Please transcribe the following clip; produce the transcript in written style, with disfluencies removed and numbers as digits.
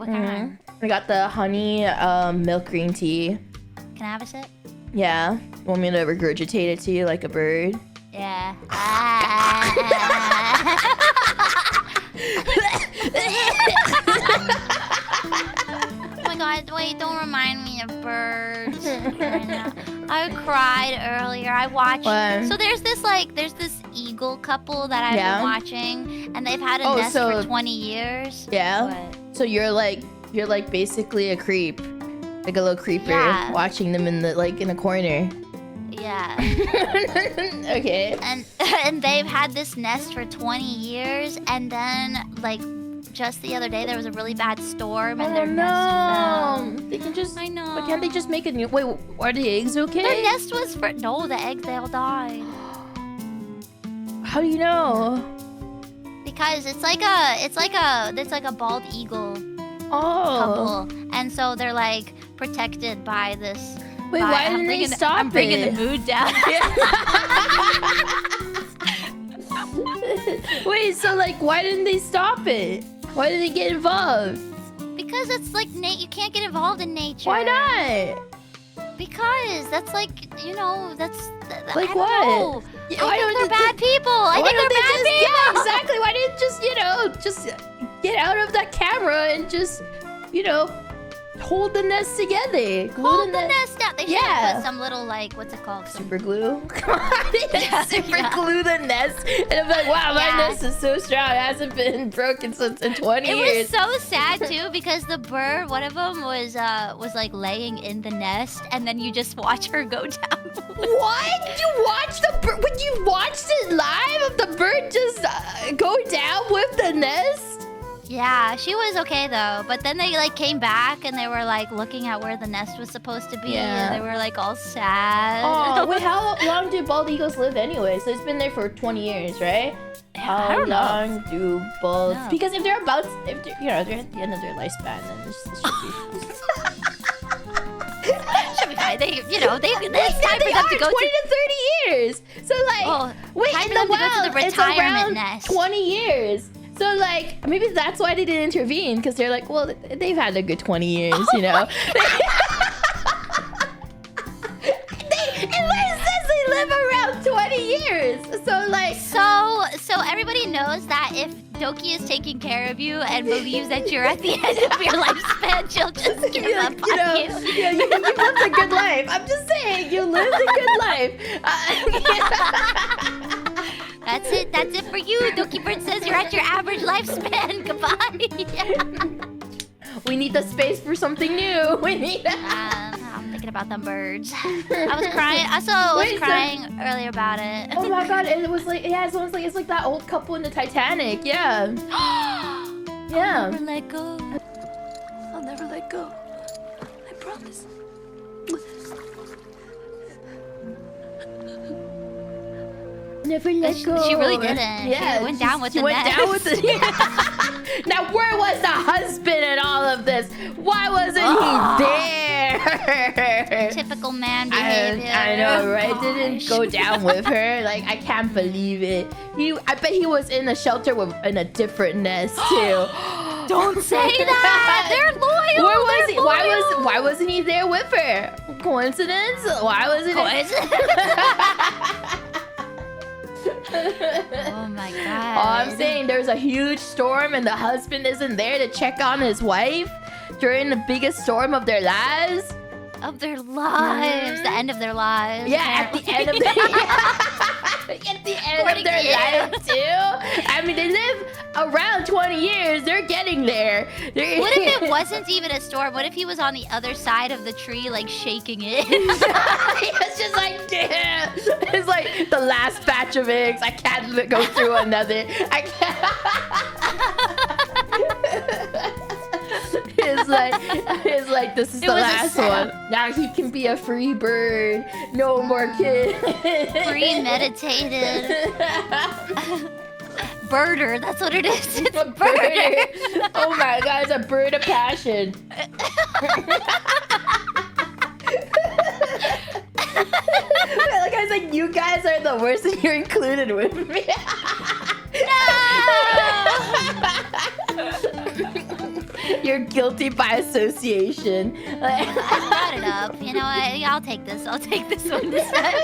What kind? I got the honey milk green tea. Can I have a sip? Yeah. Want me to regurgitate it to you like a bird? Yeah. Oh my god, wait, don't remind me of birds right now. I cried earlier. I watched. What? So there's this eagle couple that I've been watching, and they've had a nest for 20 years. Yeah. What? So you're like basically a creep, like a little creeper, watching them in a corner. Yeah. Okay. And they've had this nest for 20 years, and then just the other day there was a really bad storm and their nest fell. They can just. I know. Why can't they just make a new? Wait, are the eggs okay? Their nest was for the eggs, they all died. How do you know? Because it's like a bald eagle couple, and so they're like protected by this. Wait, why didn't they stop it? I'm bringing the mood down. Wait, so why didn't they stop it? Why did they get involved? Because it's like you can't get involved in nature. Why not? Because that's that's Like I what? Don't know. Yeah, I think they're bad people. I think they're bad people. Yeah, exactly. Why didn't just get out of that camera and just hold the nest together. Hold the nest down. They should have put some little what's it called? Super glue. Come on, super glue the nest. And I'm like, wow, my nest is so strong. It hasn't been broken since in 20 years. It was so sad too because the bird, one of them was laying in the nest, and then you just watch her go down. What? Did you watch the bird? When you watched it live of the bird just go down with the nest? Yeah, she was okay though. But then they came back and they were looking at where the nest was supposed to be, and they were all sad. Oh, wait, how long do bald eagles live anyway? So it's been there for 20 years, right? I don't know. How long do balds? Because if they're at the end of their lifespan, then this should be. Should be fine. It's time for them to go 20 to 30 years. So wait, time in for the them to go to wild, the retirement it's around nest. 20 yeas. So maybe that's why they didn't intervene, because they're like, well, they've had a good 20 years, It says they live around 20 years. So everybody knows that if Doki is taking care of you and believes that you're at the end of your lifespan, she'll just give up on you. Yeah, you lived a good life. I'm just saying, you lived a good life. That's it. That's it for you. Doki Bird says you're at your average lifespan. Goodbye. We need the space for something new. We need. I'm thinking about them birds. I was crying. I was crying earlier about it. Oh my god! And it was it's like that old couple in the Titanic. Yeah. Yeah. I'll never let go. I'll never let go. I promise. Never let go. She really didn't. Yeah, she went down with the went nest. down with the. Now, where was the husband in all of this? Why wasn't he there? Typical man behavior. I know, right? Didn't go down with her. I can't believe it. I bet he was in a shelter in a different nest too. Don't say that. They're loyal. Where was he? Why wasn't he there with her? Coincidence? Why wasn't Oh my god. Oh, I'm saying there's a huge storm and the husband isn't there to check on his wife during the biggest storm of their lives. Of their lives. The end of their lives. Yeah, apparently. at the end of their at the end of their life too. I mean, they live around 20 years. They're getting there. What if it wasn't even a storm? What if he was on the other side of the tree, shaking it? It's just damn. It's like the last batch of eggs. I can't go through another. I can't. It's like this is the last one. Now he can be a free bird. No more kids. Premeditated. Birder, that's what it is. It's a birder. Oh my god, it's a bird of passion. I was like, you guys are the worst and you're included with me. No! You're guilty by association. I brought it up. You know what? I'll take this. I'll take this one this time.